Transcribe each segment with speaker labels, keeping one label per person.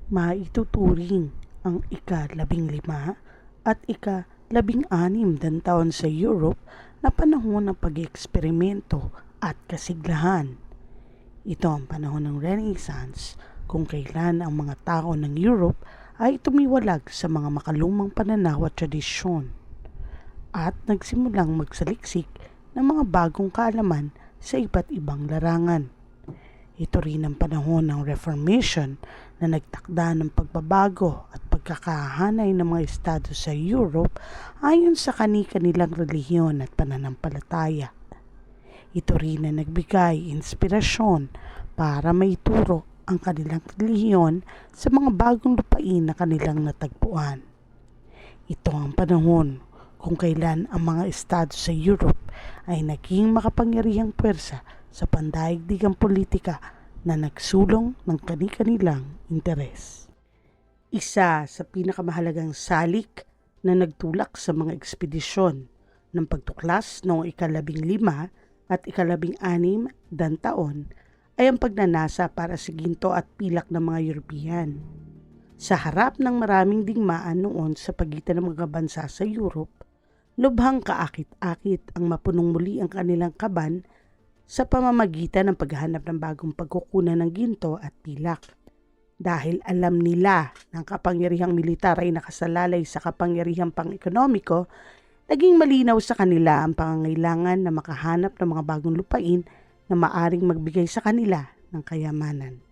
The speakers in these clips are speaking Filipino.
Speaker 1: Maituturing ang ika-15 at ika-16 na taon sa Europe na panahon ng pag-eksperimento at kasiglahan. Ito ang panahon ng Renaissance, kung kailan ang mga tao ng Europe ay tumiwalag sa mga makalumang pananaw at tradisyon at nagsimulang magsaliksik ng mga bagong kaalaman sa iba't ibang larangan. Ito rin ang panahon ng Reformation na nagtakda ng pagbabago at pagkakahanay ng mga estado sa Europe ayon sa kani-kanilang relihiyon at pananampalataya. Ito rin ang nagbigay inspirasyon para maituro ang kanilang relihiyon sa mga bagong lupain na kanilang natagpuan. Ito ang panahon kung kailan ang mga estado sa Europe ay naging makapangyarihang puwersa sa pandaigdigang politika na nagsulong ng kani-kanilang interes. Isa sa pinakamahalagang salik na nagtulak sa mga ekspedisyon ng pagtuklas noong ika-15 at ika-16 na taon ay ang pagnanasa para sa ginto at pilak ng mga European. Sa harap ng maraming digmaan noon sa pagitan ng mga bansa sa Europe, lubhang kaakit-akit ang mapunong muli ang kanilang kaban sa pamamagitan ng paghahanap ng bagong pagkukunan ng ginto at pilak. Dahil alam nila na ang kapangyarihang militar ay nakasalalay sa kapangyarihang pang-ekonomiko, naging malinaw sa kanila ang pangangailangan na makahanap ng mga bagong lupain na maaring magbigay sa kanila ng kayamanan.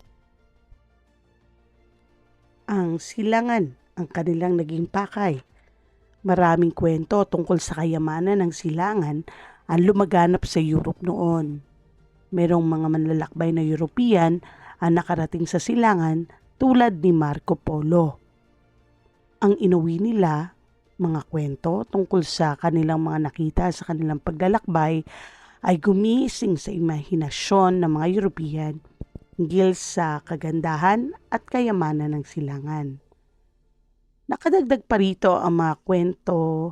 Speaker 1: Ang silangan ang kanilang naging pakay. Maraming kwento tungkol sa kayamanan ng silangan ang lumaganap sa Europe noon. Merong mga manlalakbay na European ang nakarating sa silangan tulad ni Marco Polo. Ang inuwi nila, mga kwento tungkol sa kanilang mga nakita sa kanilang paglalakbay ay gumising sa imahinasyon ng mga European hinggil sa kagandahan at kayamanan ng silangan. Nakadagdag pa rito ang mga kwento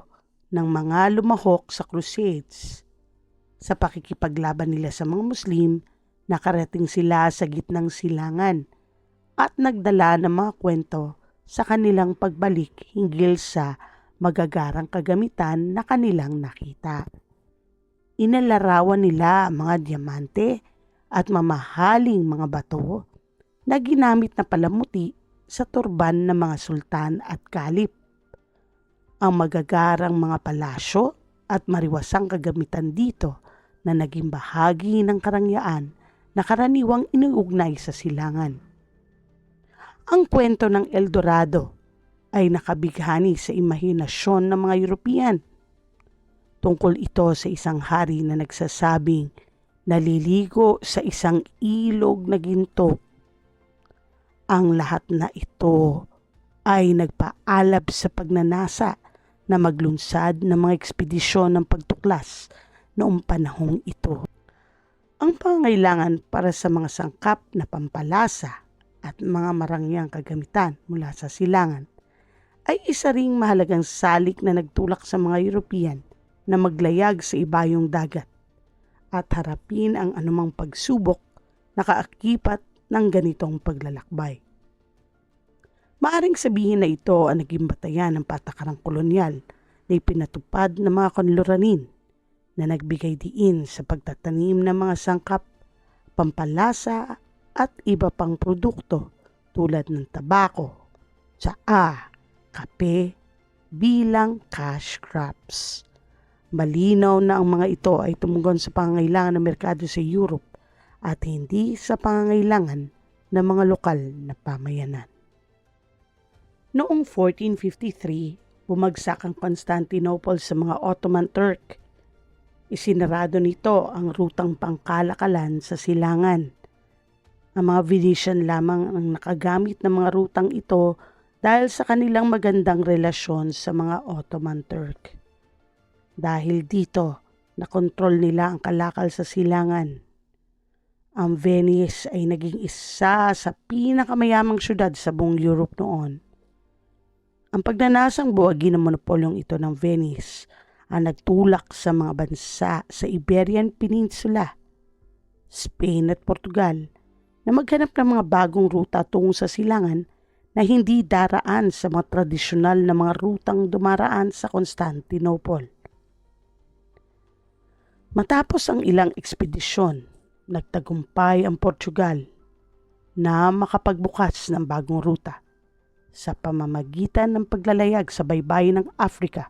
Speaker 1: ng mga lumahok sa Crusades. Sa pakikipaglaban nila sa mga Muslim, nakarating sila sa gitnang silangan at nagdala ng mga kwento sa kanilang pagbalik hinggil sa magagarang kagamitan na kanilang nakita. Inalarawan nila ang mga diamante at mamahaling mga bato na ginamit na palamuti sa turban ng mga sultan at kalip. Ang magagarang mga palasyo at mariwasang kagamitan dito na naging bahagi ng karangyaan na karaniwang iniugnay sa silangan. Ang kwento ng El Dorado ay nakabighani sa imahinasyon ng mga European. Tungkol ito sa isang hari na nagsasabing naliligo sa isang ilog na ginto. Ang lahat na ito ay nagpaalab sa pagnanasa na maglunsad ng mga ekspedisyon ng pagtuklas noong panahong ito. Ang pangangailangan para sa mga sangkap na pampalasa at mga marangyang kagamitan mula sa silangan ay isa ring mahalagang salik na nagtulak sa mga European na maglayag sa ibayong dagat at harapin ang anumang pagsubok na kaakibat ng ganitong paglalakbay. Maaring sabihin na ito ang naging batayan ng patakarang kolonyal na ipinatupad ng mga kanluranin na nagbigay diin sa pagtatanim ng mga sangkap, pampalasa at iba pang produkto tulad ng tabako, tsaa, kape bilang cash crops. Malinaw na ang mga ito ay tumugon sa pangangailangan ng merkado sa Europe at hindi sa pangangailangan ng mga lokal na pamayanan. Noong 1453, bumagsak ang Constantinople sa mga Ottoman Turk. Isinarado nito ang rutang pangkalakalan sa silangan. Ang mga Venetian lamang ang nakagamit ng mga rutang ito dahil sa kanilang magandang relasyon sa mga Ottoman Turk. Dahil dito, nakontrol nila ang kalakal sa silangan. Ang Venice ay naging isa sa pinakamayamang syudad sa buong Europe noon. Ang pagnanasang buwagi ng monopolyong ito ng Venice ang nagtulak sa mga bansa sa Iberian Peninsula, Spain at Portugal na maghanap ng mga bagong ruta tungo sa silangan na hindi daraan sa mga tradisyonal na mga rutang dumaraan sa Constantinople. Matapos ang ilang ekspedisyon, nagtagumpay ang Portugal na makapagbukas ng bagong ruta sa pamamagitan ng paglalayag sa baybayin ng Africa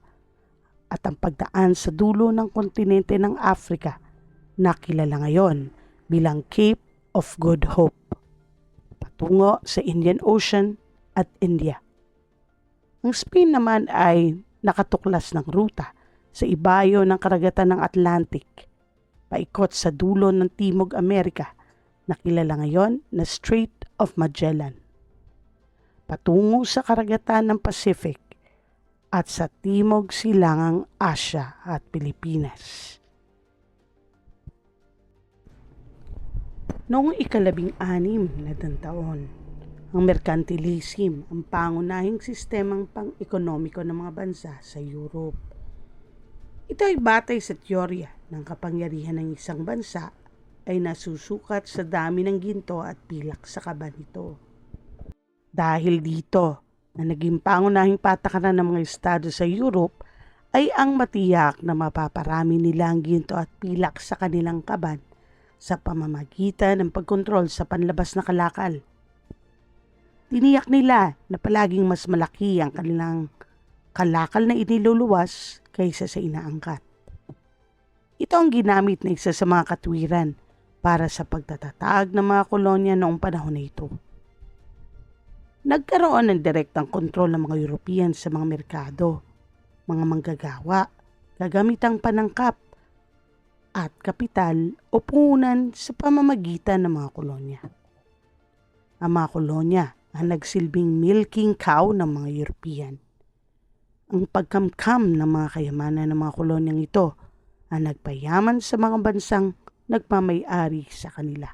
Speaker 1: at ang pagdaan sa dulo ng kontinente ng Africa na kilala ngayon bilang Cape of Good Hope, patungo sa Indian Ocean at India. Ang Spain naman ay nakatuklas ng ruta sa ibayo ng karagatan ng Atlantic, paikot sa dulo ng Timog Amerika na kilala ngayon na Strait of Magellan, patungo sa karagatan ng Pacific at sa Timog Silangang Asya at Pilipinas. Noong ika-16 na taon, ang merkantilism ang pangunahing sistemang pang-ekonomiko ng mga bansa sa Europe. Ito ay batay sa teorya ng kapangyarihan ng isang bansa ay nasusukat sa dami ng ginto at pilak sa kaba nito. Dahil dito na naging pangunahing patakaran ng mga estado sa Europe ay ang matiyak na mapaparami nila ang ginto at pilak sa kanilang kaban sa pamamagitan ng pagkontrol sa panlabas na kalakal. Tiniyak nila na palaging mas malaki ang kanilang kalakal na iniluluwas kaysa sa inaangkat. Ito ang ginamit na isa sa mga katwiran para sa pagtatatag ng mga kolonya noong panahon na ito. Nagkaroon ng direktang kontrol ng mga European sa mga merkado, mga manggagawa, gagamitang panangkap, at kapital o puhunan sa pamamagitan ng mga kolonya. Ang mga kolonya ang nagsilbing milking cow ng mga European. Ang pagkamkam ng mga kayamanan ng mga kolonyang ito ang nagpayaman sa mga bansang nagmamay-ari sa kanila.